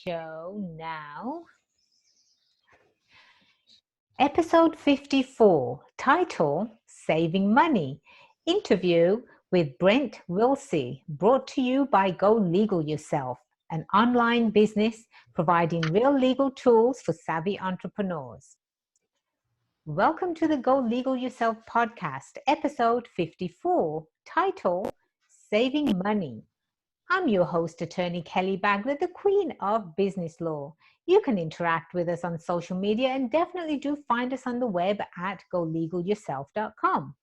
show now. Episode 54, title Saving Money. Interview with Brent Wilsey, brought to you by Go Legal Yourself, an online business providing real legal tools for savvy entrepreneurs. Welcome to the Go Legal Yourself podcast, episode 54, title Saving Money. I'm your host, Attorney Kelly Bagler, the Queen of Business Law. You can interact with us on social media and definitely do find us on the web at golegalyourself.com.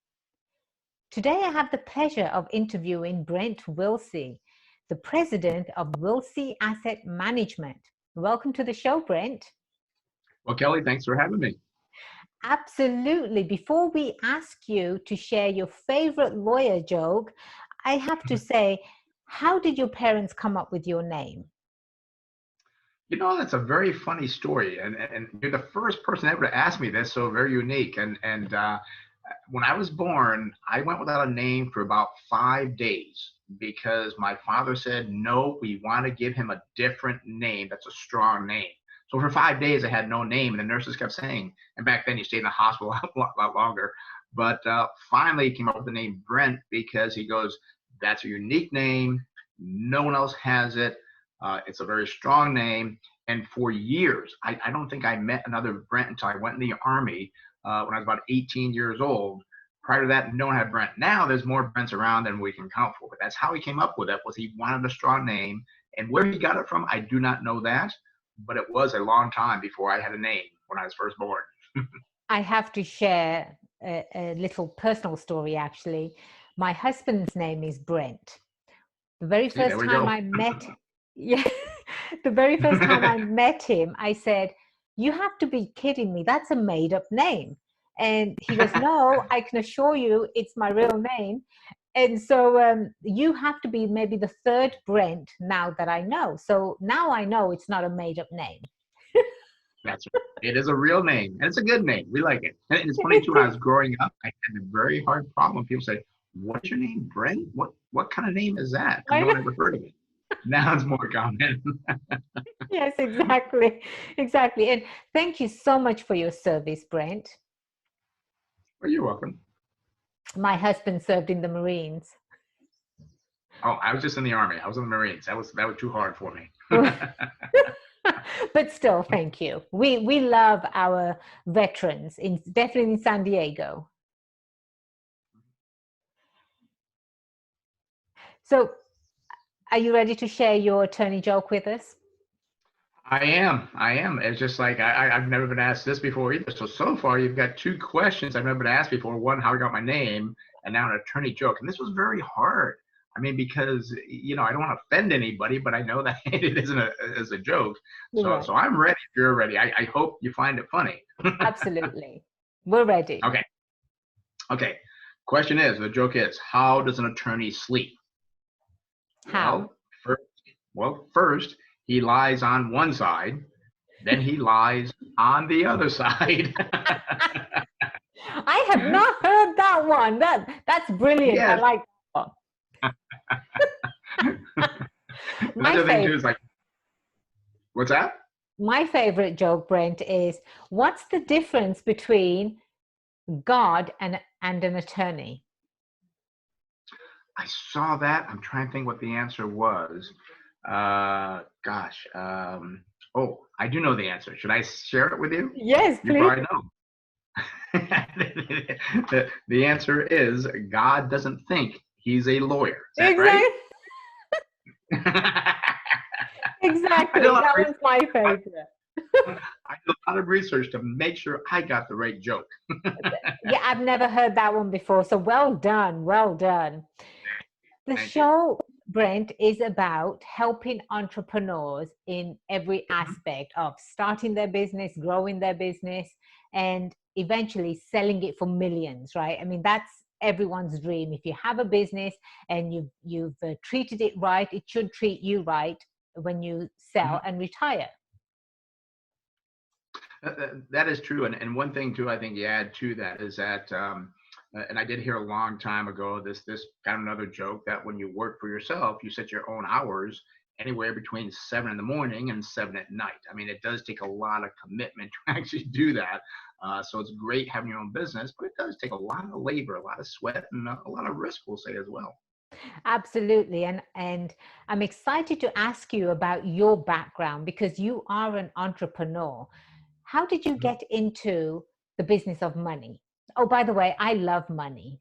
Today, I have the pleasure of interviewing Brent Wilsey, the president of Wilsey Asset Management. Welcome to the show, Brent. Well, Kelly, thanks for having me. Absolutely. Before we ask you to share your favorite lawyer joke, I have to say, how did your parents come up with your name? You know, that's a very funny story, and you're the first person ever to ask me this, so very unique. And when I was born, I went without a name for about 5 days because my father said, no, we want to give him a different name. That's a strong name. So for 5 days, I had no name, and the nurses kept saying, and back then you stayed in the hospital a lot longer, but finally he came up with the name Brent because he goes, that's a unique name. No one else has it. It's a very strong name. And for years, I don't think I met another Brent until I went in the Army when I was about 18 years old. Prior to that, no one had Brent. Now there's more Brents around than we can count for. But that's how he came up with it, was he wanted a strong name. And where he got it from, I do not know that. But it was a long time before I had a name when I was first born. I have to share a little personal story, actually. My husband's name is Brent. The very first time I met, the very first time I met him, I said, "You have to be kidding me! That's a made-up name." And he goes, "No, I can assure you, it's my real name." And so you have to be maybe the third Brent now that I know. So now I know it's not a made-up name. That's right. It is a real name, and it's a good name. We like it. And it's funny too. When I was growing up, I had a very hard problem. People say, "What's your name, Brent? What kind of name is that?" Because no one ever heard of it. Now it's more common. Yes, exactly. And thank you so much for your service, Brent. Well, you're welcome. My husband served in the Marines. Oh, I was just in the Army. I was in the Marines. That was too hard for me. But still, thank you. We love our veterans, definitely in San Diego. So, are you ready to share your attorney joke with us? I am. It's just like I've never been asked this before either. So far, you've got 2 questions I've never been asked before. One, how I got my name, and now an attorney joke. And this was very hard. I mean, because, you know, I don't want to offend anybody, but I know that it isn't a joke. So I'm ready if you're ready. I hope you find it funny. Absolutely. We're ready. Okay. Question is, the joke is, how does an attorney sleep? How? First, he lies on one side, then he lies on the other side. I have not heard that one. That's brilliant. Yes. I like that one. Another thing too is like, what's that? My favorite joke, Brent, is what's the difference between God and an attorney? I saw that. I'm trying to think what the answer was. Oh, I do know the answer. Should I share it with you? Yes, please. You probably know. The answer is God doesn't think he's a lawyer. Is that right? Exactly. That was my favorite. I did a lot of research to make sure I got the right joke. Yeah, I've never heard that one before. So well done. The show, Brent, is about helping entrepreneurs in every aspect of starting their business, growing their business, and eventually selling it for millions, right? I mean, that's everyone's dream. If you have a business and you've treated it right, it should treat you right when you sell and retire. That is true. And one thing too, I think you add to that is that, and I did hear a long time ago, this kind of another joke that when you work for yourself, you set your own hours anywhere between 7 in the morning and 7 at night. I mean, it does take a lot of commitment to actually do that. So it's great having your own business, but it does take a lot of labor, a lot of sweat, and a lot of risk, we'll say, as well. Absolutely. And I'm excited to ask you about your background because you are an entrepreneur. How did you get into the business of money? Oh, by the way, I love money.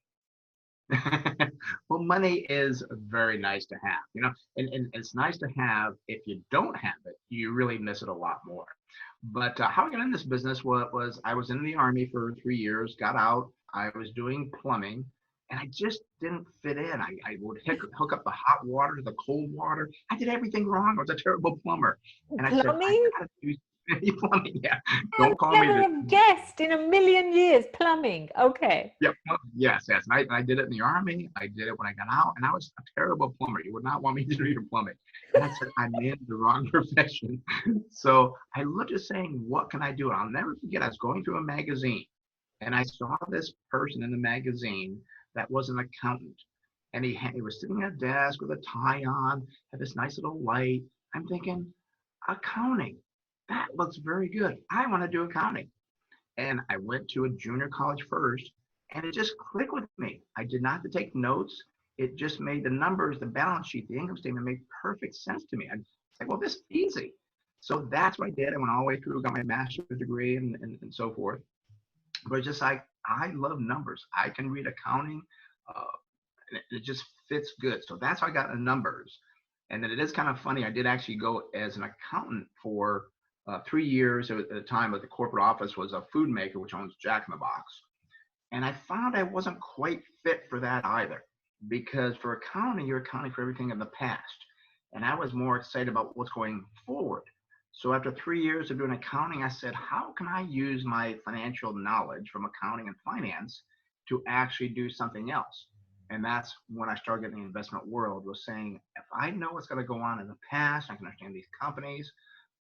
Well, money is very nice to have, and it's nice to have. If you don't have it, you really miss it a lot more. But how I got in this business was I was in the Army for 3 years, got out, I was doing plumbing, and I just didn't fit in. I would hook up the hot water to the cold water. I did everything wrong. I was a terrible plumber. And I said, I Plumbing? got to do plumbing. Yeah, I don't would call me never the have guessed in a million years. Plumbing. Okay. Yep. Yes, yes. And I did it in the Army. I did it when I got out, and I was a terrible plumber. You would not want me to do your plumbing. And I said, I'm in the wrong profession. So I looked at saying, what can I do? And I'll never forget, I was going through a magazine, and I saw this person in the magazine that was an accountant. And he was sitting at a desk with a tie on, had this nice little light. I'm thinking, accounting, that looks very good. I want to do accounting. And I went to a junior college first, and it just clicked with me. I did not have to take notes. It just made the numbers, the balance sheet, the income statement made perfect sense to me. I was like, well, this is easy. So that's what I did. I went all the way through, got my master's degree and so forth. But it's just like, I love numbers. I can read accounting. Uh, and it just fits good. So that's how I got the numbers. And then it is kind of funny. I did actually go as an accountant for 3 years at the time, but the corporate office was a food maker, which owns Jack in the Box. And I found I wasn't quite fit for that either, because for accounting, you're accounting for everything in the past. And I was more excited about what's going forward. So after 3 years of doing accounting, I said, how can I use my financial knowledge from accounting and finance to actually do something else? And that's when I started getting the investment world, was saying, if I know what's going to go on in the past, I can understand these companies,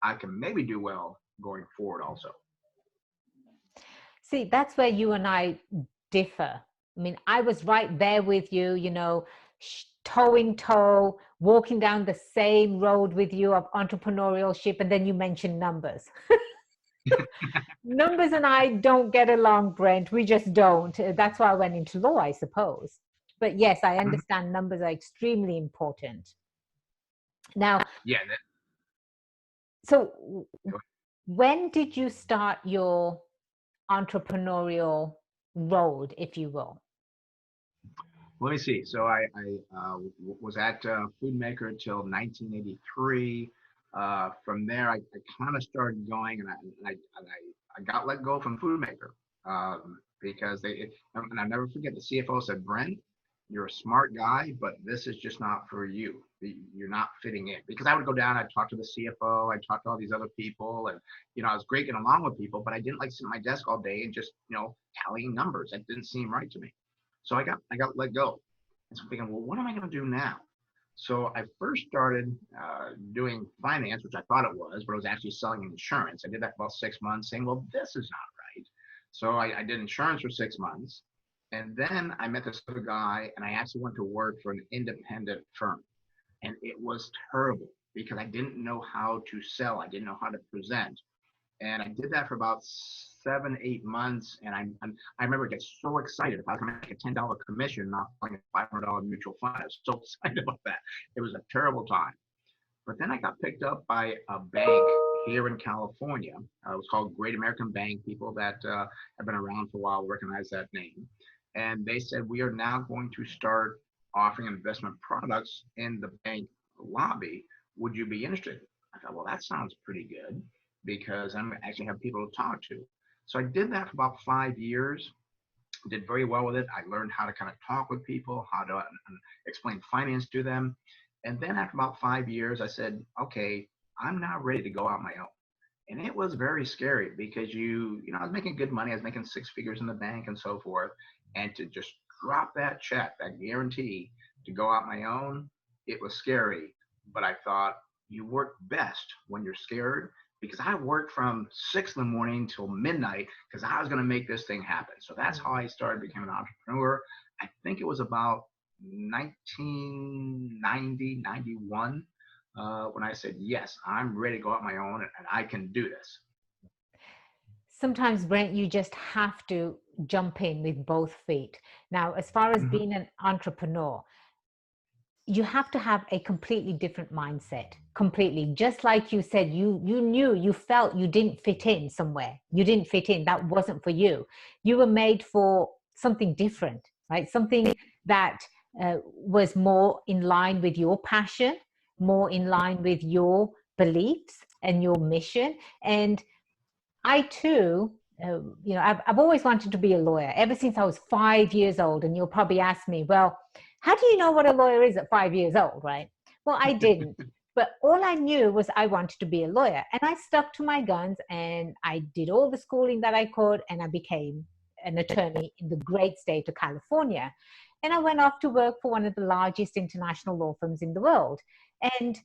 I can maybe do well going forward also. See, that's where you and I differ. I mean, I was right there with you, toe in toe, walking down the same road with you of entrepreneurship, and then you mentioned numbers. Numbers and I don't get along, Brent. We just don't. That's why I went into law, I suppose. But yes, I understand numbers are extremely important. Now, Yeah. so when did you start your entrepreneurial road, if you will? Let me see. So I was at Food Maker until 1983. From there, I kind of started going, and I got let go from Food Maker because and I never forget, the CFO said, Brent, you're a smart guy, but this is just not for you. You're not fitting in. Because I would go down, I'd talk to the CFO, I'd talk to all these other people, and I was great getting along with people, but I didn't like sitting at my desk all day and just tallying numbers. That didn't seem right to me. So I got let go. And so I'm thinking, well, what am I going to do now? So I first started doing finance, which I thought it was, but it was actually selling insurance. I did that for about 6 months, saying, well, this is not right. So I did insurance for 6 months. And then I met this other guy, and I actually went to work for an independent firm. And it was terrible because I didn't know how to sell. I didn't know how to present. And I did that for about 7, 8 months. And I remember getting so excited. If I was going to make a $10 commission, not selling a $500 mutual fund, I was so excited about that. It was a terrible time. But then I got picked up by a bank here in California. It was called Great American Bank. People that have been around for a while recognize that name. And they said, we are now going to start offering investment products in the bank lobby. Would you be interested? I thought, well, that sounds pretty good, because I'm actually have people to talk to. So I did that for about 5 years, did very well with it. I learned how to kind of talk with people, how to explain finance to them. And then after about 5 years, I said, okay, I'm now ready to go out my own. And it was very scary because I was making good money. I was making 6 figures in the bank and so forth. And to just drop that check, that guarantee to go out my own, it was scary. But I thought, you work best when you're scared, because I worked from 6 in the morning till midnight because I was going to make this thing happen. So that's how I started becoming an entrepreneur. I think it was about 1990, 91. when I said, yes, I'm ready to go out my own and I can do this. Sometimes, Brent, you just have to jump in with both feet. Now, as far as Mhm. being an entrepreneur, you have to have a completely different mindset. Completely. Just like you said, you knew, you felt you didn't fit in somewhere. You didn't fit in. That wasn't for you. You were made for something different, right? Something that was more in line with your passion, more in line with your beliefs and your mission. And I too, I've always wanted to be a lawyer ever since I was 5 years old. And you'll probably ask me, well, how do you know what a lawyer is at 5 years old, right? Well, I didn't. But all I knew was I wanted to be a lawyer. And I stuck to my guns and I did all the schooling that I could. And I became an attorney in the great state of California. And I went off to work for one of the largest international law firms in the world. And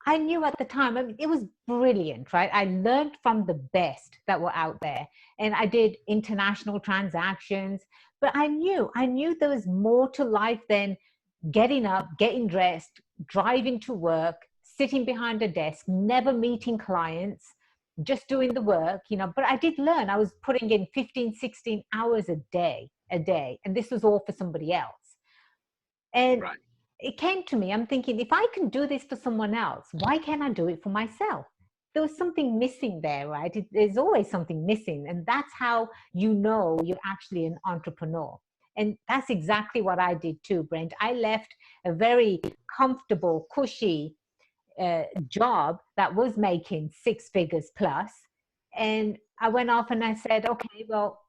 I knew at the time, I mean, it was brilliant, right? I learned from the best that were out there. And I did international transactions, but I knew there was more to life than getting up, getting dressed, driving to work, sitting behind a desk, never meeting clients, just doing the work, But I did learn. I was putting in 15, 16 hours a day. And this was all for somebody else. And Right. it came to me, I'm thinking, if I can do this for someone else, why can't I do it for myself? There was something missing there, right? There's always something missing. And that's how you know you're actually an entrepreneur. And that's exactly what I did too, Brent. I left a very comfortable, cushy job that was making 6 figures plus. And I went off and I said, okay, well,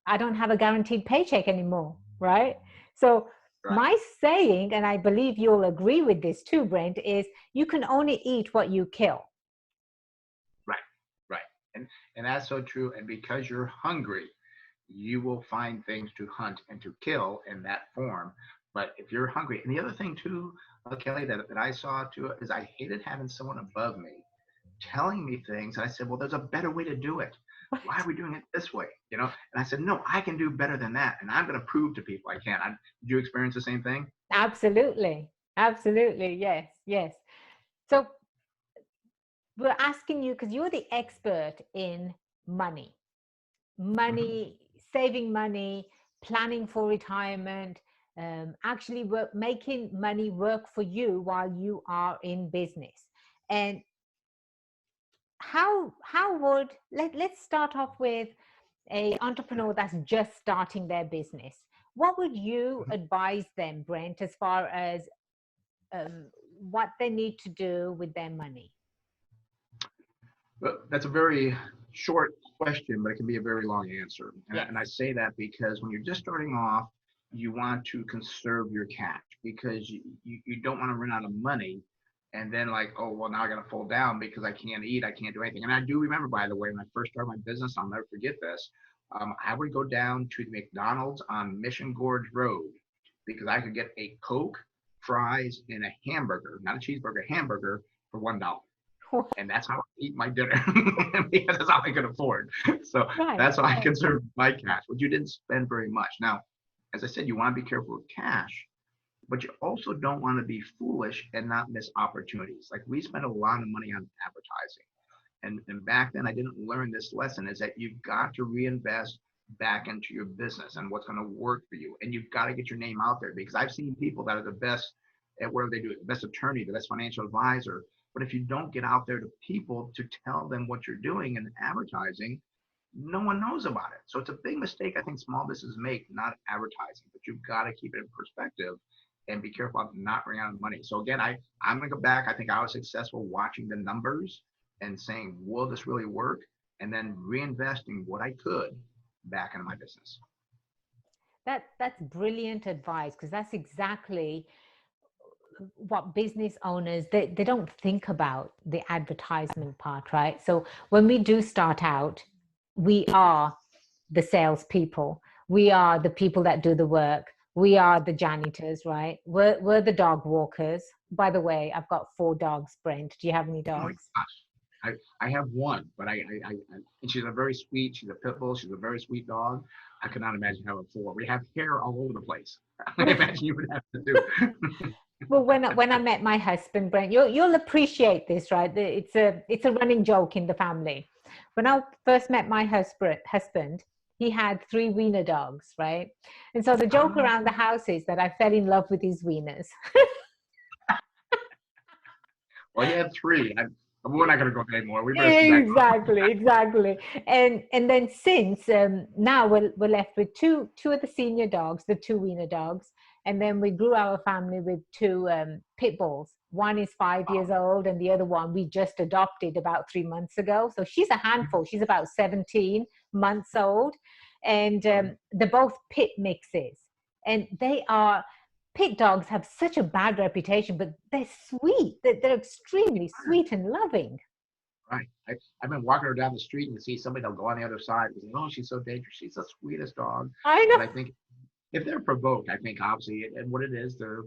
I don't have a guaranteed paycheck anymore, right? So Right. my saying, and I believe you'll agree with this too, Brent, is you can only eat what you kill. Right. Right. And that's so true. And because you're hungry, you will find things to hunt and to kill in that form. But if you're hungry, and the other thing too, Kelly, that I saw too, is I hated having someone above me telling me things. And I said, well, there's a better way to do it. Why are we doing it this way? And I said, no, I can do better than that. And I'm going to prove to people I can. Did you experience the same thing? Absolutely. Absolutely. Yes. Yes. So we're asking you because you're the expert in money, Mm-hmm. money, saving money, planning for retirement, actually making money work for you while you are in business. And how would let's start off with a entrepreneur that's just starting their business. What would you advise them, Brent, as far as what they need to do with their money? Well, that's a very short question, but it can be a very long answer. And, Yes. and I say that because when you're just starting off, you want to conserve your cash because you don't want to run out of money and then like, oh, well, now I got to fall down because I can't eat, I can't do anything. And I do remember, by the way, when I first started my business, I'll never forget this. I would go down to the McDonald's on Mission Gorge Road because I could get a Coke, fries, and a hamburger, not a cheeseburger, a hamburger for $1. And that's how I eat my dinner because that's all I could afford. So Right, that's how I right. conserve my cash, but you didn't spend very much. Now, as I said, you want to be careful with cash, but you also don't want to be foolish and not miss opportunities. Like we spend a lot of money on advertising. And back then I didn't learn this lesson is that you've got to reinvest back into your business and what's going to work for you. And you've got to get your name out there because I've seen people that are the best at whatever they do, the best attorney, the best financial advisor. But if you don't get out there to people to tell them what you're doing in advertising, no one knows about it. So it's a big mistake I think small businesses make, not advertising, but you've got to keep it in perspective and be careful of not running out of money. So again, I'm gonna go back. I think I was successful watching the numbers and saying, will this really work? And then reinvesting what I could back into my business. That's brilliant advice because that's exactly what business owners they don't think about the advertisement part, right? So when we do start out, we are the salespeople, we are the people that do the work, we are the janitors, right? We're the dog walkers. By the way, I've got 4 dogs, Brent. Do you have any Oh my dogs? gosh. I have one, but and she's a very sweet, she's a pit bull, she's a very sweet dog. I could not imagine having 4. We have hair all over the place. I imagine you would have to do. Well, when I met my husband, Brent, you'll appreciate this, right? It's a running joke in the family. When I first met my husband, he had three wiener dogs, right? And so the joke Ah, around the house is that I fell in love with his wieners. well, he had three. We're not going to go anymore. We better see that. Exactly. And then since now we're left with two of the senior dogs, the two wiener dogs, and then we grew our family with two pit bulls. One is 5 years old, and the other one we just adopted about 3 months ago. So she's a handful. She's about 17 months old, and they're both pit mixes, and they are. Pit dogs have such a bad reputation, but they're sweet. They're extremely sweet and loving. Right. I've been walking her down the street and you see somebody, they'll go on the other side and say, oh, she's so dangerous. She's the sweetest dog. I know. But I think if they're provoked, I think obviously, and what it is, we're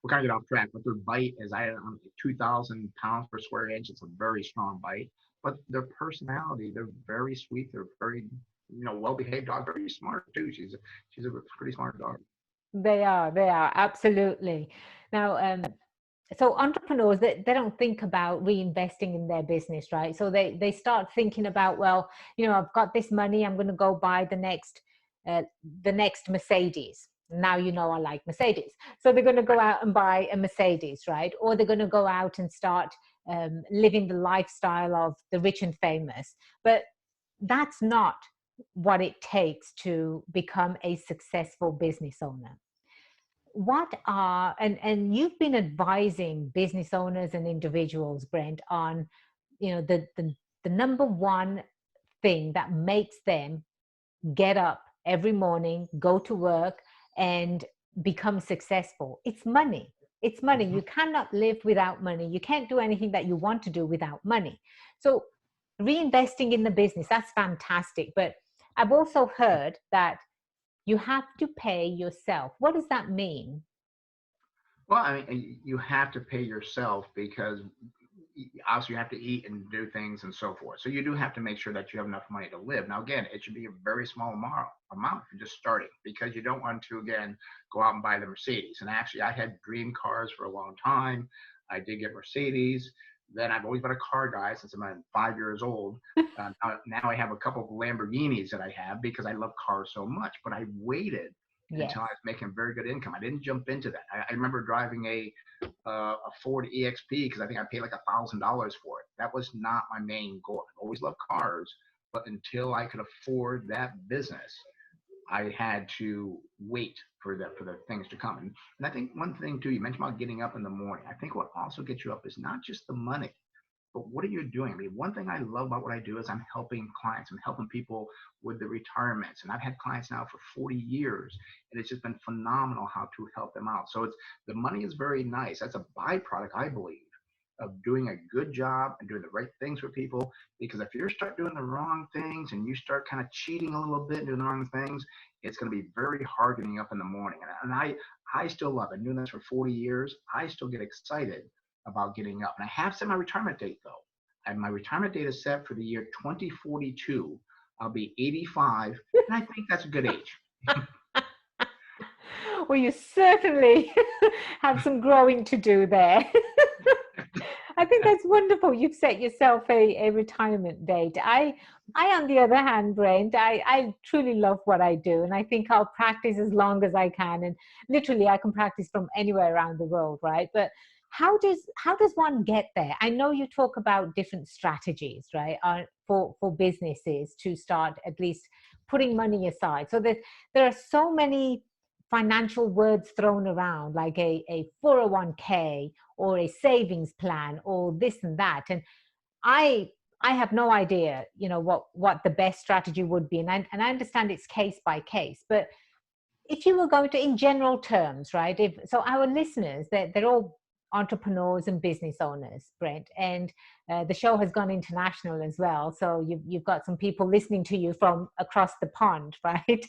kind of get off track, but their bite is 2,000 pounds per square inch. It's a very strong bite. But their personality, they're very sweet. They're very, well-behaved dog, very smart too. She's a pretty smart dog. They are absolutely. Now, so entrepreneurs, they don't think about reinvesting in their business, right? So they start thinking about, well, I've got this money, I'm going to go buy uh, the next Mercedes. Now I like Mercedes, so they're going to go out and buy a Mercedes, right? Or they're going to go out and start living the lifestyle of the rich and famous. But that's not what it takes to become a successful business owner. What are and you've been advising business owners and individuals, Brent, on the number one thing that makes them get up every morning, go to work, and become successful. It's money. It's money. Mhm. You cannot live without money. You can't do anything that you want to do without money. So reinvesting in the business, that's fantastic. But I've also heard that you have to pay yourself. What does that mean? Well, I mean, you have to pay yourself because obviously you have to eat and do things and so forth. So you do have to make sure that you have enough money to live. Now, again, it should be a very small amount if you're just starting, because you don't want to, again, go out and buy the Mercedes. And actually, I had dream cars for a long time. I did get Mercedes. Then I've always been a car guy since I'm 5 years old. Now I have a couple of Lamborghinis that I have because I love cars so much. But I waited Yes. until I was making very good income. I didn't jump into that. I remember driving a Ford EXP because I think I paid like $1,000 for it. That was not my main goal. I always loved cars, but until I could afford that business, I had to wait for the things to come. And I think one thing too, you mentioned about getting up in the morning. I think what also gets you up is not just the money, but what are you doing? I mean, one thing I love about what I do is I'm helping clients. I'm helping people with the retirements. And I've had clients now for 40 years. And it's just been phenomenal how to help them out. So the money is very nice. That's a byproduct, I believe, of doing a good job and doing the right things for people. Because if you start doing the wrong things and you start kind of cheating a little bit and doing the wrong things, it's going to be very hard getting up in the morning. And I still love it. Doing this for 40 years, I still get excited about getting up. And I have set my retirement date though. And my retirement date is set for the year 2042. I'll be 85, and I think that's a good age. Well, you certainly have some growing to do there. I think that's wonderful. You've set yourself a retirement date. On the other hand, Brent, I truly love what I do, and I think I'll practice as long as I can. And literally, I can practice from anywhere around the world, right? But how does one get there? I know you talk about different strategies, right, for businesses to start at least putting money aside. So there are so many financial words thrown around, like a 401k or a savings plan or this and that. And I I have no idea, what the best strategy would be. And I understand it's case by case, but if you were going to, in general terms, right? So our listeners, they're all entrepreneurs and business owners, Brent, and the show has gone international as well. So you've got some people listening to you from across the pond, right?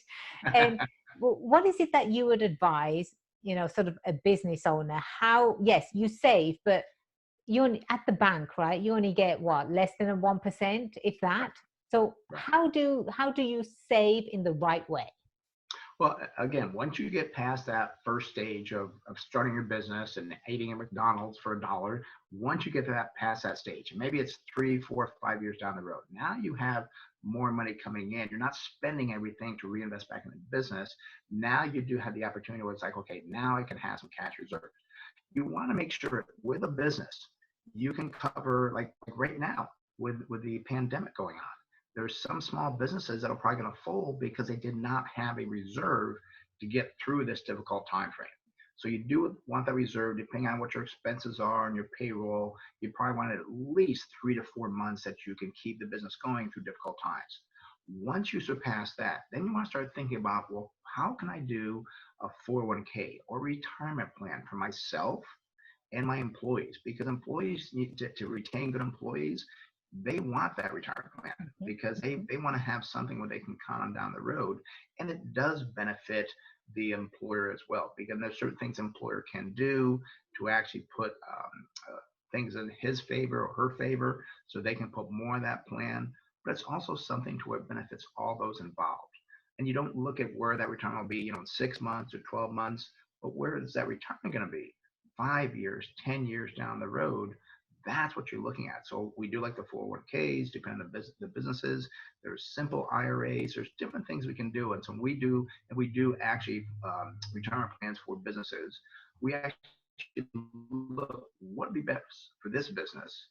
And what is it that you would advise, sort of a business owner? How, yes, you save, but at the bank, right? You only get what, less than a 1%, if that. So Right. how do you save in the right way? Well, again, once you get past that first stage of starting your business and eating at McDonald's for $1, once you get to that past that stage, and maybe it's 3, 4, 5 years down the road, now you have more money coming in. You're not spending everything to reinvest back in the business. Now you do have the opportunity where it's like, okay, now I can have some cash reserves. You want to make sure with a business you can cover like right now with the pandemic going on. There's some small businesses that are probably going to fold because they did not have a reserve to get through this difficult time frame. So you do want that reserve, depending on what your expenses are and your payroll. You probably want at least 3 to 4 months that you can keep the business going through difficult times. Once you surpass that, then you want to start thinking about, well, how can I do a 401k or retirement plan for myself and my employees? Because employees need to retain good employees. They want that retirement plan because they want to have something where they can count on down the road. And it does benefit the employer as well, because there's certain things an employer can do to actually put things in his favor or her favor so they can put more in that plan. But it's also something to where it benefits all those involved. And you don't look at where that retirement will be, in 6 months or 12 months, but where is that retirement going to be? 5 years, 10 years down the road. That's what you're looking at. So we do like the 401ks, depending on the businesses. There's simple IRAs. There's different things we can do. And so we do actually retirement plans for businesses. We actually look what would be best for this business.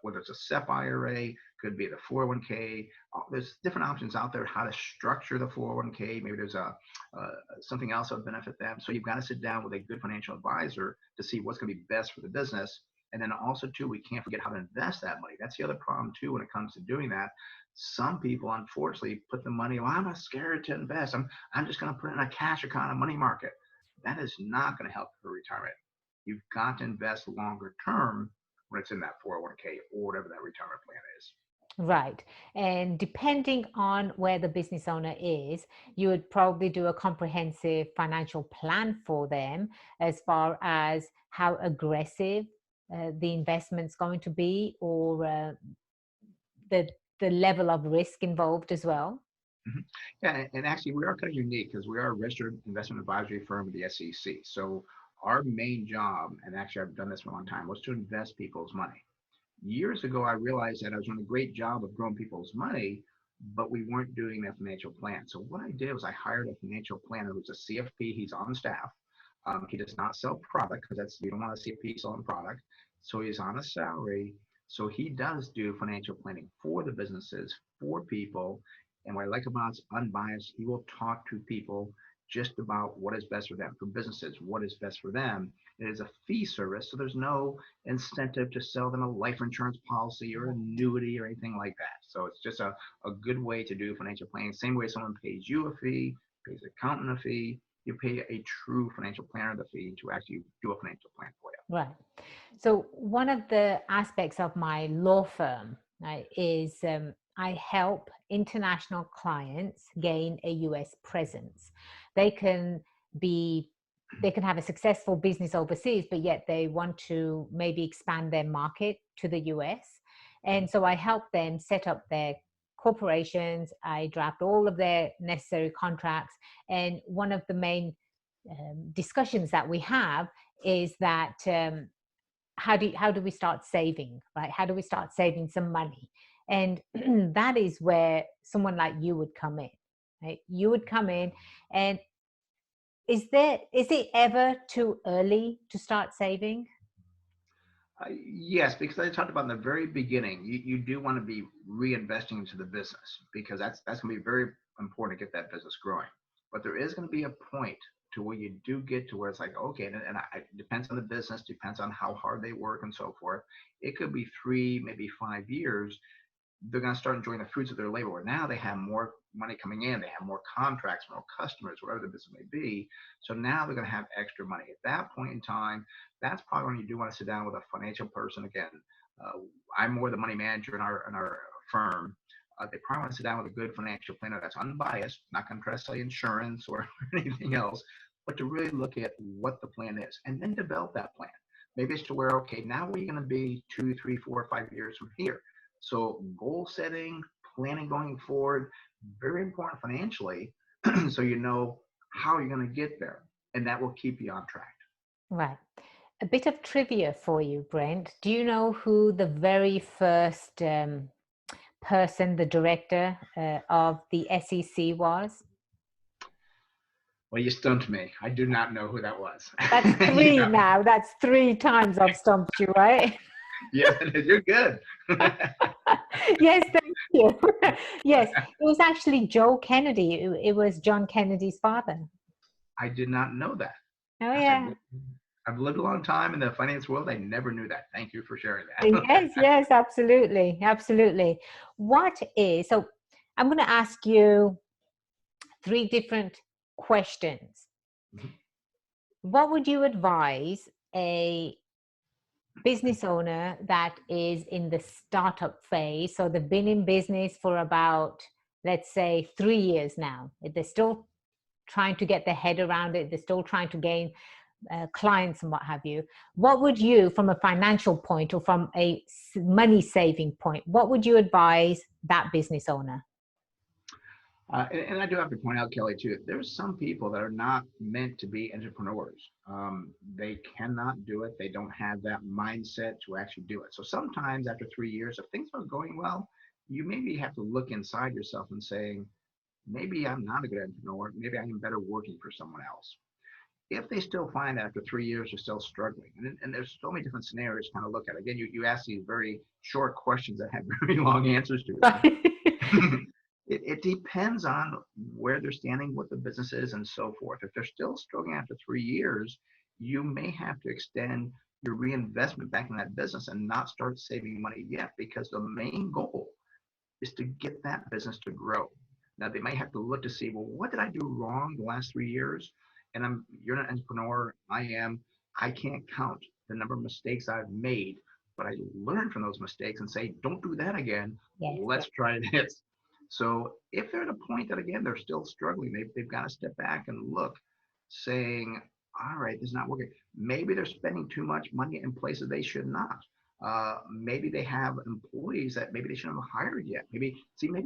Whether it's a SEP IRA, could be the 401k. There's different options out there how to structure the 401k. Maybe there's something else that would benefit them. So you've got to sit down with a good financial advisor to see what's going to be best for the business. And then also, too, we can't forget how to invest that money. That's the other problem, too, when it comes to doing that. Some people, unfortunately, put the money, well, I'm not scared to invest. I'm just going to put it in a cash account, a money market. That is not going to help for retirement. You've got to invest longer term when it's in that 401k or whatever that retirement plan is. Right. And depending on where the business owner is, you would probably do a comprehensive financial plan for them as far as how aggressive the investment's going to be, or the level of risk involved as well. Mhm. Yeah, and actually, we are kind of unique because we are a registered investment advisory firm with the SEC. So our main job, and actually I've done this for a long time, was to invest people's money. Years ago, I realized that I was doing a great job of growing people's money, but we weren't doing a financial plan. So what I did was I hired a financial planner who's a CFP. He's on staff. He does not sell product because that's you don't want a CFP selling product. So he's on a salary. So he does do financial planning for the businesses, for people. And what I like about it's unbiased. He will talk to people just about what is best for them. For businesses, what is best for them. It is a fee service, so there's no incentive to sell them a life insurance policy or annuity or anything like that. So it's just a good way to do financial planning. Same way someone pays you a fee, pays the accountant a fee, you pay a true financial planner the fee to actually do a financial plan for you. Right. So one of the aspects of my law firm, right, is I help international clients gain a US presence. They can be they can have a successful business overseas, but yet they want to maybe expand their market to the US. And so I help them set up their corporations. I draft all of their necessary contracts. And one of the main discussions that we have is that how do we start saving, right? How do we start saving some money? And that is where someone like you would come in, right? You would come in. And is it ever too early to start saving? Yes, because I talked about in the very beginning, you do want to be reinvesting into the business because that's going to be very important to get that business growing. But there is going to be a point to where you do get to where it's like, okay, it depends on the business, depends on how hard they work and so forth. It could be 3, maybe 5 years. They're going to start enjoying the fruits of their labor. Where now they have more money coming in, they have more contracts, more customers, whatever the business may be. So now they're going to have extra money. At that point in time, that's probably when you do want to sit down with a financial person. Again, I'm more the money manager in our firm. They probably want to sit down with a good financial planner that's unbiased, not going to try to sell you insurance or anything else, but to really look at what the plan is and then develop that plan. Maybe it's to where, okay, now we're going to be 2, 3, 4, 5 years from here. So goal setting, planning going forward, very important financially. So you know How are you going to get there? And that will keep you on track. Right. A bit of trivia for you, Brent. Do you know who the very first person, the director of the SEC was? Well, you stumped me. I do not know who that was. That's three Yeah. now. That's three times I've stumped you, right? Yes, you're good. Yes, thank you. Yes, it was actually Joe Kennedy. It was John Kennedy's father. I did not know that. Oh, Gosh, yeah. I've lived a long time in the finance world. I never knew that. Thank you for sharing that. Yes, yes, absolutely. Absolutely. So I'm going to ask you three different questions. What would you advise a business owner that is in the startup phase? So they've been in business for about, let's say, 3 years now. They're still trying to get their head around it. They're still trying to gain clients and what have you. What would you, from a financial point or from a money saving point, what would you advise that business owner? And I do have to point out, Kelly, too, there's some people that are not meant to be entrepreneurs. They cannot do it. They don't have that mindset to actually do it. So sometimes after 3 years, if things are going well, you maybe have to look inside yourself and saying, maybe I'm not a good entrepreneur. Maybe I am better working for someone else. If they still find after 3 years they're still struggling, and there's so many different scenarios to kind of look at. Again, you ask these very short questions that have very long answers to them. It depends on where they're standing, what the business is, and so forth. If they're still struggling after 3 years, you may have to extend your reinvestment back in that business and not start saving money yet, because the main goal is to get that business to grow. Now they might have to look to see, well, what did I do wrong the last 3 years? And you're an entrepreneur, I am. I can't count the number of mistakes I've made, but I learned from those mistakes and say, don't do that again. Yes, yes. Let's try this. So if they're at a point that again they're still struggling, they've got to step back and look, saying, all right, this is not working. Maybe they're spending too much money in places they should not. Maybe they have employees that maybe they shouldn't have hired yet. Maybe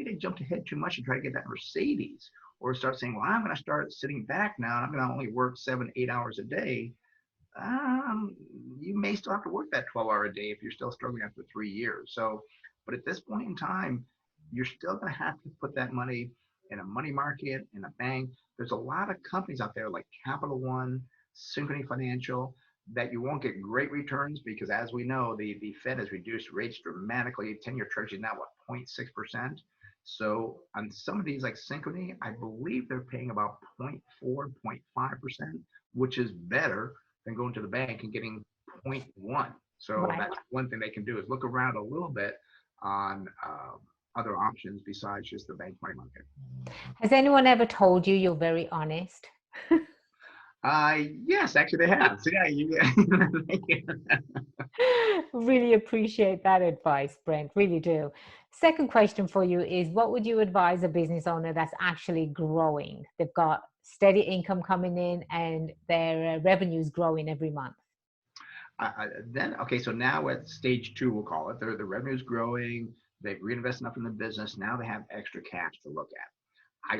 they jumped ahead too much and try to get that Mercedes, or start saying, well, I'm going to start sitting back now and I'm going to only work 7, 8 hours a day. um, you may still have to work that 12-hour a day if you're still struggling after 3 years. So, but at this point in time, you're still going to have to put that money in a money market, in a bank. There's a lot of companies out there like Capital One, Synchrony Financial, that you won't get great returns because, as we know, the Fed has reduced rates dramatically. 10-year treasury is now, what, 0.6%? So on some of these like Synchrony, I believe they're paying about 0.4, 0.5%, which is better than going to the bank and getting 0.1. So Right. that's one thing they can do, is look around a little bit on other options besides just the bank money market. Has anyone ever told you you're very honest? Yes, actually they have. So yeah, Really appreciate that advice, Brent. Really do. Second question for you is, what would you advise a business owner that's actually growing? They've got steady income coming in and their revenues growing every month. then okay, so now at stage two, we'll call it, the revenue's growing, they've reinvested enough in the business, now they have extra cash to look at.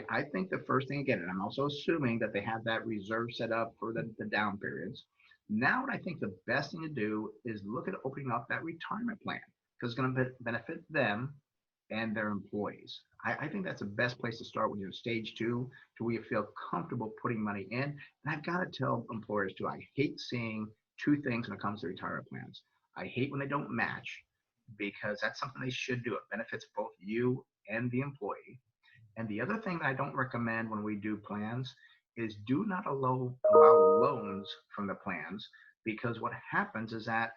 I think the first thing, again, and I'm also assuming that they have that reserve set up for the down periods. Now, what I think the best thing to do is look at opening up that retirement plan, because it's going to benefit them and their employees. I think that's the best place to start when you're in stage two, to where you feel comfortable putting money in. And I've got to tell employers too, I hate seeing two things when it comes to retirement plans. I hate when they don't match, because that's something they should do. It benefits both you and the employee. And the other thing that I don't recommend when we do plans is do not allow loans from the plans, because what happens is that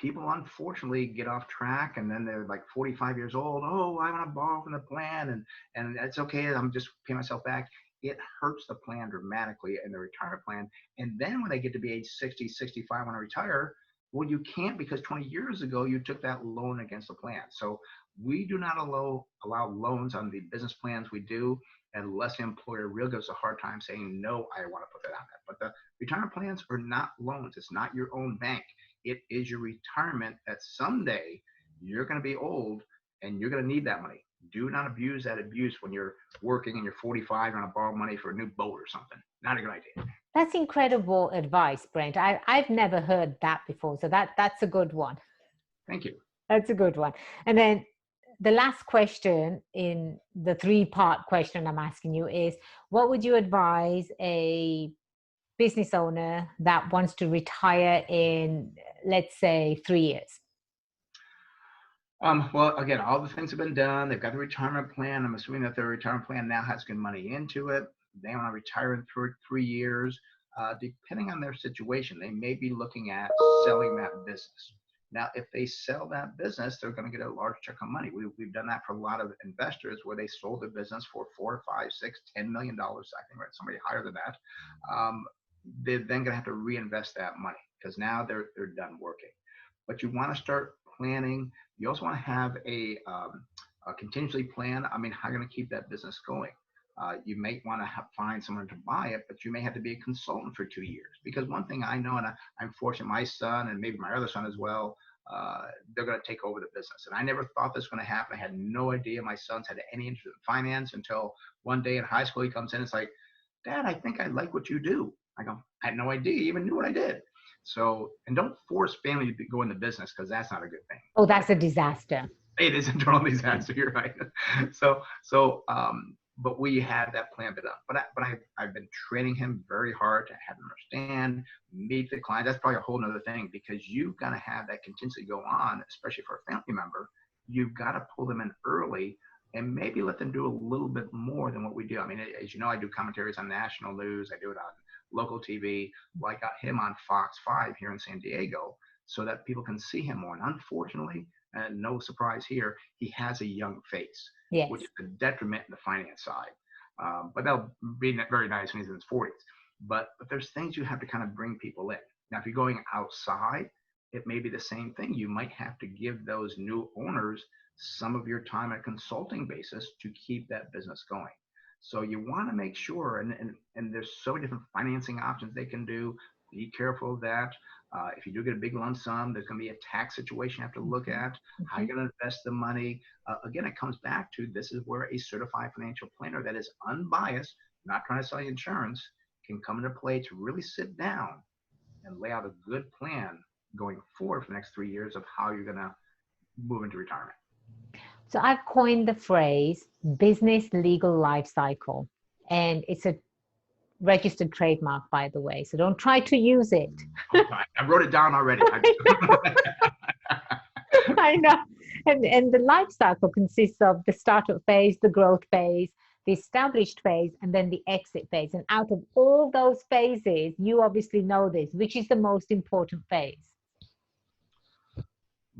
people unfortunately get off track, and then they're like 45 years old. Oh, I want to borrow from the plan, and it's okay, I'm just paying myself back. It hurts the plan dramatically in the retirement plan. And then when they get to be age 60, 65, want to retire, well, you can't, because 20 years ago you took that loan against the plan. So we do not allow loans on the business plans we do, unless the employer really gives a hard time saying, no, I want to put that on that. But the retirement plans are not loans. It's not your own bank. It is your retirement, that someday you're going to be old and you're going to need that money. Do not abuse that abuse when you're working and you're 45 and want to borrow money for a new boat or something. Not a good idea. That's incredible advice, Brent. I've never heard that before. So that's a good one. Thank you. That's a good one. And then the last question in the 3-part question I'm asking you is, what would you advise a business owner that wants to retire in, let's say, 3 years? Well, again, all the things have been done. They've got the retirement plan. I'm assuming that their retirement plan now has good money into it. They want to retire in 3 years. Depending on their situation, they may be looking at selling that business. Now, if they sell that business, they're going to get a large chunk of money. We've done that for a lot of investors where they sold their business for $4, $5, $6, $10 million. I think right, somebody higher than that. They're then going to have to reinvest that money because now they're done working. But you want to start planning. You also want to have a contingency plan. I mean, how are you going to keep that business going? You may want to find someone to buy it, but you may have to be a consultant for 2 years. Because one thing I know, and I'm fortunate, my son and maybe my other son as well, they're going to take over the business. And I never thought this was going to happen. I had no idea my son's had any interest in finance until one day in high school he comes in. It's like, Dad, I think I like what you do. I go, I had no idea you even knew what I did. So, and don't force family to go into business because that's not a good thing. Oh, that's a disaster. It is a total disaster. You're right. But we have that plan bit up. But I've been training him very hard to have him understand, meet the client. That's probably a whole nother thing because you've got to have that contingency go on, especially for a family member. You've got to pull them in early and maybe let them do a little bit more than what we do. I mean, as you know, I do commentaries on national news. I do it on local TV. Well, I got him on Fox 5 here in San Diego so that people can see him more. And unfortunately, and no surprise here, he has a young face, yes, which is a detriment in the finance side. But that'll be very nice when he's in his 40s. But there's things you have to kind of bring people in. Now, if you're going outside, it may be the same thing. You might have to give those new owners some of your time on a consulting basis to keep that business going. So you want to make sure, and there's so many different financing options they can do. Be careful of that. If you do get a big lump sum, there's going to be a tax situation you have to look at. How you're going to invest the money. Again, it comes back to this is where a certified financial planner that is unbiased, not trying to sell you insurance, can come into play to really sit down and lay out a good plan going forward for the next 3 years of how you're going to move into retirement. So I've coined the phrase business legal life cycle, and it's a registered trademark, by the way. So don't try to use it. I wrote it down already. I know. And the life cycle consists of the startup phase, the growth phase, the established phase, and then the exit phase. And out of all those phases, you obviously know this, which is the most important phase?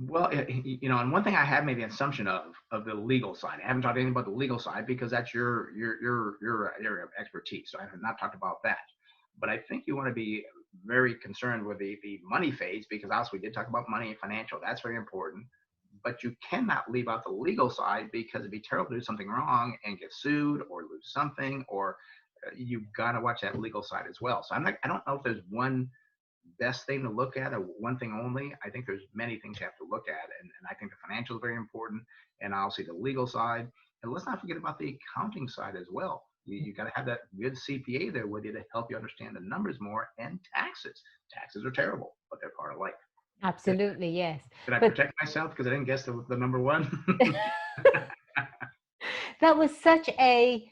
Well, and one thing I have made the assumption of the legal side. I haven't talked anything about the legal side because that's your area of expertise. So I have not talked about that. But I think you want to be very concerned with the money phase because also we did talk about money and financial. That's very important. But you cannot leave out the legal side because it'd be terrible to do something wrong and get sued or lose something, or you've got to watch that legal side as well. So I don't know if there's one best thing to look at or one thing only. I think there's many things you have to look at, and I think the financial is very important, and obviously the legal side, and let's not forget about the accounting side as well. You got to have that good CPA there with you to help you understand the numbers more, and taxes are terrible, but they're part of life. Absolutely, yes. Did I protect myself because I didn't guess the number one? That was such a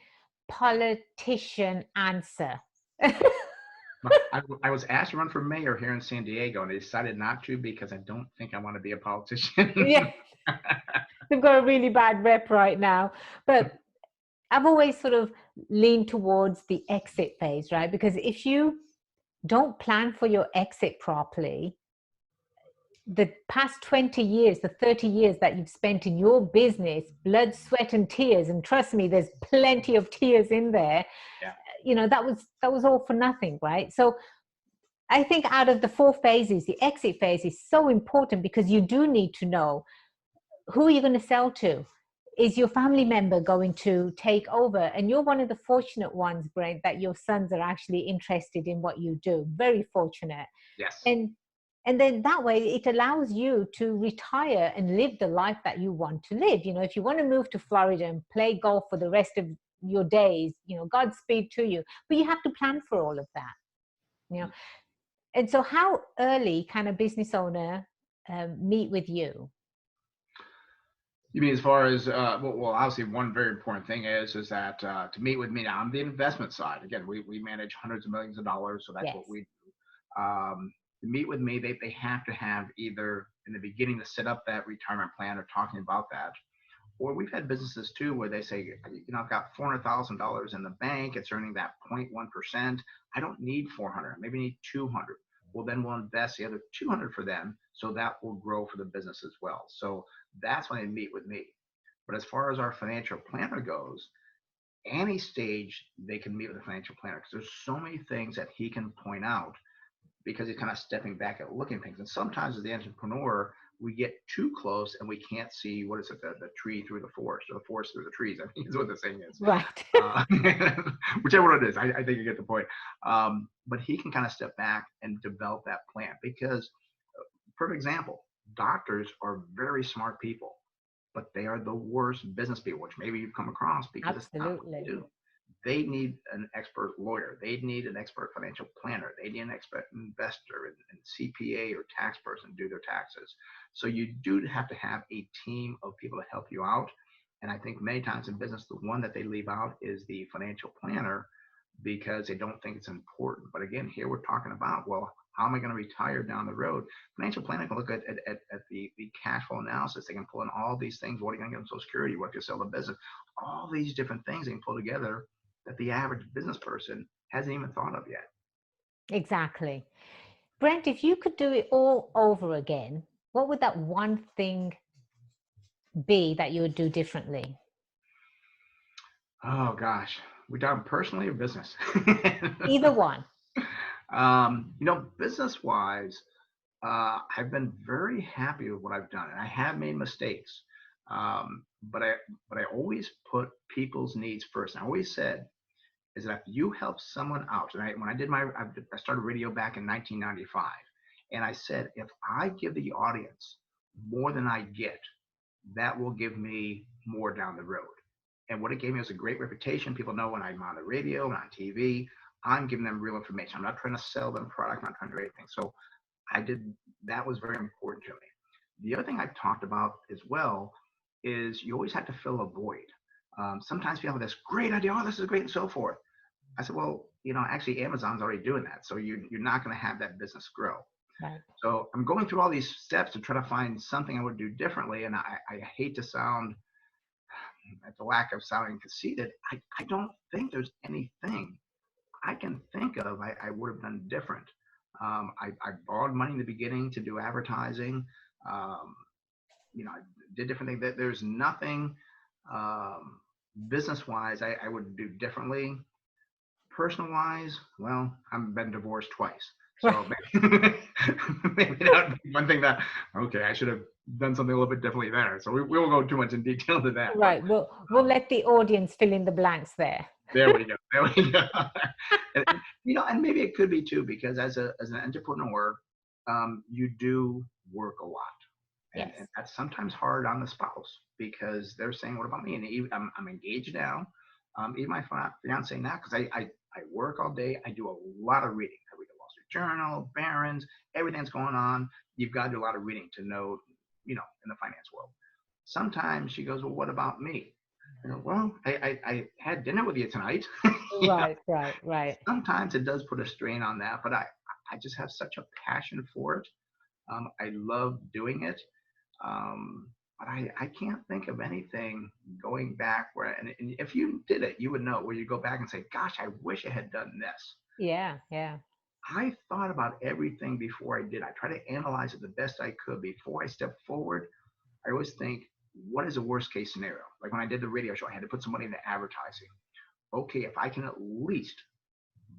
politician answer. I was asked to run for mayor here in San Diego, and I decided not to because I don't think I want to be a politician. Yeah, they've got a really bad rep right now. But I've always sort of leaned towards the exit phase, right? Because if you don't plan for your exit properly, the past 20 years, the 30 years that you've spent in your business, blood, sweat, and tears, and trust me, there's plenty of tears in there. Yeah. That was all for nothing, right? So I think out of the 4 phases, the exit phase is so important because you do need to know who you're going to sell to. Is your family member going to take over? And you're one of the fortunate ones, Brent, that your sons are actually interested in what you do. Very fortunate. Yes. And And then that way it allows you to retire and live the life that you want to live. You know, if you want to move to Florida and play golf for the rest of your days, you know, Godspeed to you. But you have to plan for all of that, you know. And so how early can a business owner meet with you? You mean as far as well, obviously one very important thing is that to meet with me now, I'm the investment side. Again, we manage hundreds of millions of dollars, so that's Yes. what we do. To meet with me, they have to have either in the beginning to set up that retirement plan or talking about that, or we've had businesses too where they say, you know, I've got $400,000 in the bank. It's earning that 0.1%. I don't need 400. Maybe need 200. Well, then we'll invest the other 200 for them, so that will grow for the business as well. So that's when they meet with me. But as far as our financial planner goes, any stage they can meet with a financial planner because there's so many things that he can point out because he's kind of stepping back at looking at things. And sometimes as the entrepreneur, we get too close and we can't see, what is it, the tree through the forest or the forest through the trees, I think is what the saying is. Right. Whichever one it is, I think you get the point. But he can kind of step back and develop that plan because, for example, doctors are very smart people, but they are the worst business people, which maybe you've come across because it's not what they do. They need an expert lawyer. They need an expert financial planner. They need an expert investor and CPA or tax person to do their taxes. So you do have to have a team of people to help you out. And I think many times in business, the one that they leave out is the financial planner because they don't think it's important. But again, here we're talking about, well, how am I going to retire down the road? Financial planning can look at the cash flow analysis. They can pull in all these things. What are you going to get on Social Security? What if you sell the business? All these different things they can pull together that the average business person hasn't even thought of yet. Exactly. Brent, if you could do it all over again, what would that one thing be that you would do differently? Oh gosh, we talking personally or business? Either one. You know, business wise, I've been very happy with what I've done, and I have made mistakes. But I always put people's needs first. And I always said is that if you help someone out, and when I started radio back in 1995, and I said if I give the audience more than I get, that will give me more down the road. And what it gave me was a great reputation. People know when I'm on the radio and on TV, I'm giving them real information. I'm not trying to sell them product. I'm not trying to do anything. So that was very important to me. The other thing I've talked about as well is you always have to fill a void. Sometimes people have this great idea, oh, this is great, and so forth. I said, well, you know, actually Amazon's already doing that. So you're not going to have that business grow. Right. So I'm going through all these steps to try to find something I would do differently. And I hate to sound, at the lack of sounding conceited, I don't think there's anything I can think of I would have done different. I borrowed money in the beginning to do advertising. You know, I did different things. There's nothing business-wise I would do differently. Personal-wise, well, I've been divorced twice. So maybe that would be one thing that, okay, I should have done something a little bit differently there. So we won't go too much in detail to that. Right. But, We'll let the audience fill in the blanks there. There we go. There we go. And, you know, and maybe it could be too, because as an entrepreneur, you do work a lot. And, Yes. and that's sometimes hard on the spouse because they're saying, what about me? And I'm engaged now. Even my fiance now, because I work all day. I do a lot of reading. I read the Wall Street Journal, Barron's, everything that's going on. You've got to do a lot of reading to know, you know, in the finance world. Sometimes she goes, well, what about me? I go, well, I had dinner with you tonight. Right, right. Sometimes it does put a strain on that, but I just have such a passion for it. I love doing it. But I can't think of anything going back where, and if you did it, you would know where you go back and say, gosh, I wish I had done this. Yeah. I thought about everything before I did. I try to analyze it the best I could before I step forward. I always think, what is the worst case scenario? Like when I did the radio show, I had to put some money into advertising. Okay, if I can at least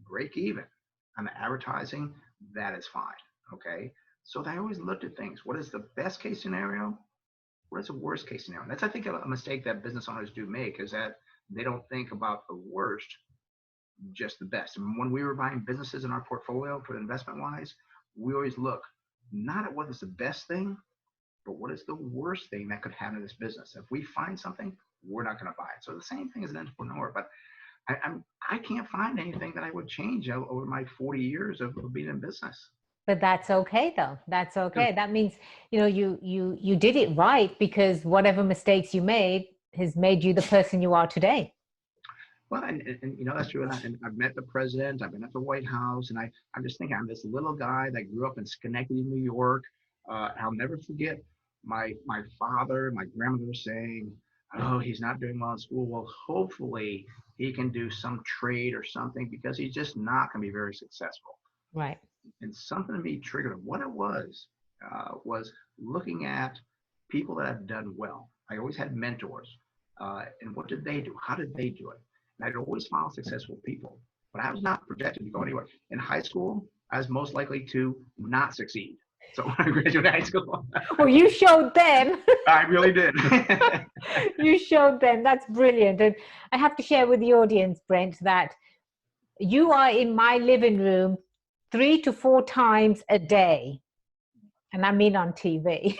break even on the advertising, that is fine. Okay. So I always looked at things. What is the best case scenario? What is the worst case scenario? And that's, I think, a mistake that business owners do make is that they don't think about the worst, just the best. And when we were buying businesses in our portfolio for investment wise, we always look, not what is the best thing, but what is the worst thing that could happen to this business. If we find something, we're not going to buy it. So the same thing as an entrepreneur, but I can't find anything that I would change over my 40 years of being in business. But that's okay though. That's okay. That means, you did it right, because whatever mistakes you made has made you the person you are today. Well, and that's true. And I've met the president. I've been at the White House, and I'm just thinking, I'm this little guy that grew up in Schenectady, New York. I'll never forget my father, my grandmother saying, "Oh, he's not doing well in school. Well, hopefully he can do some trade or something, because he's just not going to be very successful." Right. And something to me triggered. What it was looking at people that have done well. I always had mentors, and what did they do? How did they do it? And I'd always follow successful people, but I was not projected to go anywhere. In high school, I was most likely to not succeed. So when I graduated high school, Well, you showed them. I really did. You showed them. That's brilliant. And I have to share with the audience, Brent, that you are in my living room 3 to 4 times a day. And I mean on TV.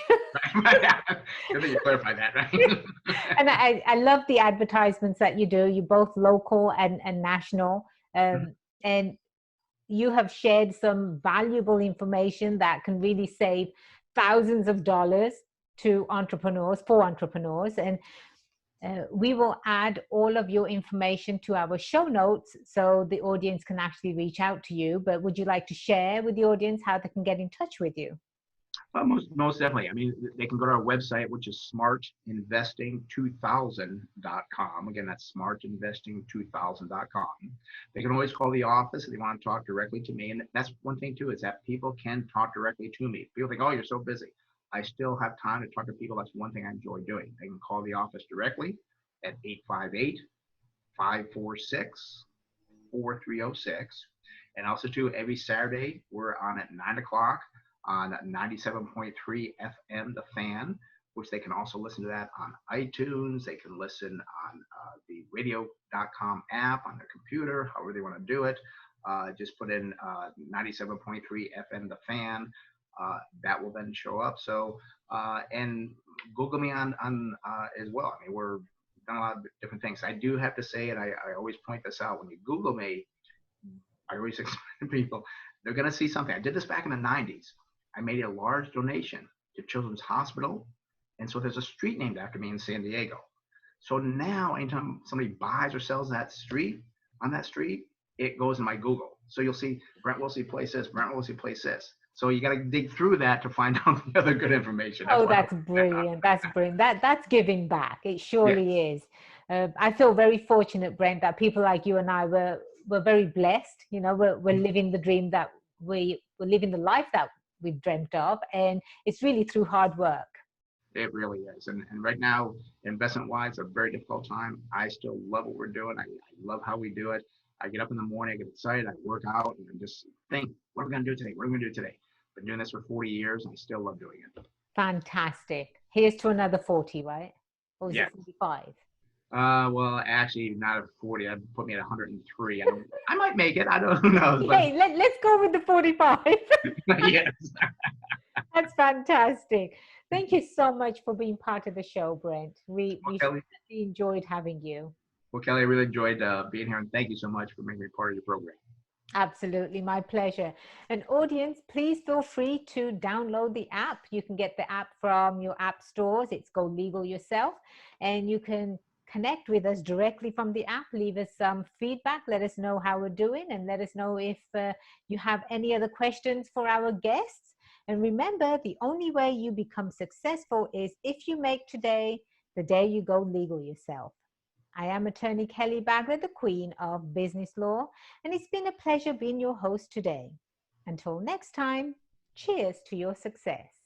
Good that you clarify that, right? And I love the advertisements that you do. You're both local and national. And you have shared some valuable information that can really save thousands of dollars to entrepreneurs, for entrepreneurs. And we will add all of your information to our show notes so the audience can actually reach out to you. But would you like to share with the audience how they can get in touch with you? Well, most definitely. I mean, they can go to our website, which is smartinvesting2000.com. Again, that's smartinvesting2000.com. They can always call the office if they want to talk directly to me. And that's one thing, too, is that people can talk directly to me. People think, oh, you're so busy. I still have time to talk to people. That's one thing I enjoy doing. They can call the office directly at 858-546-4306. And also, too, every Saturday, we're on at 9 o'clock. On 97.3 FM, The Fan, which they can also listen to that on iTunes. They can listen on the radio.com app on their computer, however they want to do it. Just put in 97.3 FM, The Fan. That will then show up. So, and Google me on as well. I mean, we're done a lot of different things. I do have to say, and I always point this out, when you Google me, I always explain to people, they're going to see something. I did this back in the 90s. I made a large donation to Children's Hospital. And so there's a street named after me in San Diego. So now anytime somebody buys or sells on that street, it goes in my Google. So you'll see Brent Wilsey Place this, Brent Wilsey Place this. So you got to dig through that to find out the other good information. That's brilliant. That's brilliant. That's giving back. It surely is. I feel very fortunate, Brent, that people like you and I were very blessed. We're living the dream that we're living the life that we've dreamt of, and it's really through hard work. It really is. And right now, investment-wise, a very difficult time. I still love what we're doing. I love how we do it. I get up in the morning, I get excited, I work out, and I just think, what are we going to do today? What are we going to do today? Been doing this for 40 years, and I still love doing it. Fantastic. Here's to another 40, right? Or is it 45? Well, actually, not at 40. I'd put me at 103. I might make it. I don't know. Hey, let's go with the 45. Yes. That's fantastic. Thank you so much for being part of the show, Brent. We really enjoyed having you. Well, Kelly, I really enjoyed being here, and thank you so much for making me part of your program. Absolutely, my pleasure. And audience, please feel free to download the app. You can get the app from your app stores. It's Go Legal Yourself, and you can connect with us directly from the app. Leave us some feedback. Let us know how we're doing, and let us know if you have any other questions for our guests. And remember, the only way you become successful is if you make today the day you go legal yourself. I am attorney Kelly Bagler, the Queen of Business Law, and it's been a pleasure being your host today. Until next time, cheers to your success.